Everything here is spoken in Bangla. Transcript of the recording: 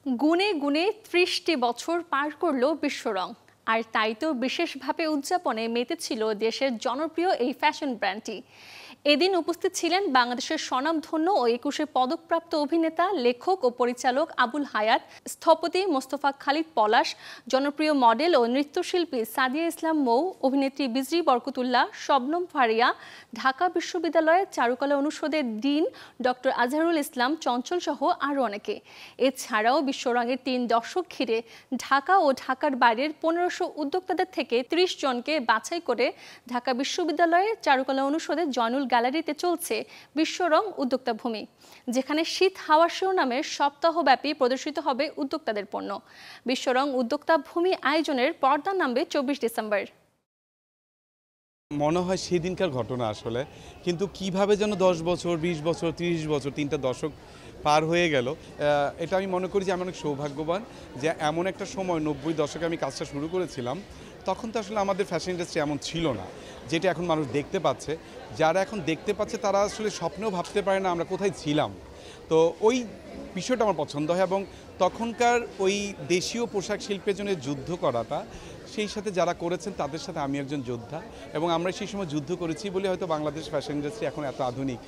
গুণে গুণে ৩০টি বছর পার করল বিশ্বরং, আর তাই তো বিশেষভাবে উদযাপনে মেতেছিল দেশের জনপ্রিয় এই ফ্যাশন ব্র্যান্ডটি। এদিন উপস্থিত ছিলেন বাংলাদেশের স্বনামধন্য ও ২১ পদকপ্রাপ্ত অভিনেতা, লেখক ও পরিচালক আবুল হায়াত, স্থপতি মোস্তফা খালিদ পলাশ, জনপ্রিয় মডেল ও নৃত্যশিল্পী সাদিয়া ইসলাম মৌ, অভিনেত্রী বিজরি বরকতুল্লাহ, শবনম ফারিয়া, ঢাকা বিশ্ববিদ্যালয়ের চারুকলা অনুষদের ডিন ডক্টর আজহারুল ইসলাম চঞ্চল সহ আরও অনেকে। এছাড়াও বিশ্বরঙের ৩ দশক ঘিরে ঢাকা ও ঢাকার বাইরের ১৫০০ উদ্যোক্তাদের থেকে ৩০ জনকে বাছাই করে ঢাকা বিশ্ববিদ্যালয়ের চারুকলা অনুষদের জয়নুল গ্যালারিতে চলছে বিশ্বরং উদ্যোক্তা ভূমি, যেখানে শীত হাওয়া শিরোনামে সপ্তাহব্যাপী প্রদর্শিত হবে উদ্যোক্তাদের পণ্য। বিশ্বরং উদ্যোক্তা ভূমি আয়োজনের পর্দা নামবে ২৪ ডিসেম্বর। মনে হয় সেদিনকার ঘটনা আসলে, কিন্তু কিভাবে যেন ১০ বছর, ২০ বছর, ৩০ বছর, ৩টা দশক পার হয়ে গেল। এটা আমি মনে করি যে আমি অনেক সৌভাগ্যবান যে এমন একটা সময় ৯০ দশকে আমি কাজটা শুরু করেছিলাম। তখন তো আসলে আমাদের ফ্যাশন ইন্ডাস্ট্রি এমন ছিল না, যেটা এখন মানুষ দেখতে পাচ্ছে। যারা এখন দেখতে পাচ্ছে তারা আসলে স্বপ্নেও ভাবতে পারে না আমরা কোথায় ছিলাম। তো ওই বিষয়টা আমার পছন্দ হয়, এবং তখনকার ওই দেশীয় পোশাক শিল্পের জন্য যুদ্ধ করাটা, সেই সাথে যারা করেছেন তাদের সাথে আমি একজন যোদ্ধা, এবং আমরা সেই সময় যুদ্ধ করেছি বলে হয়তো বাংলাদেশ ফ্যাশন ইন্ডাস্ট্রি এখন এত আধুনিক।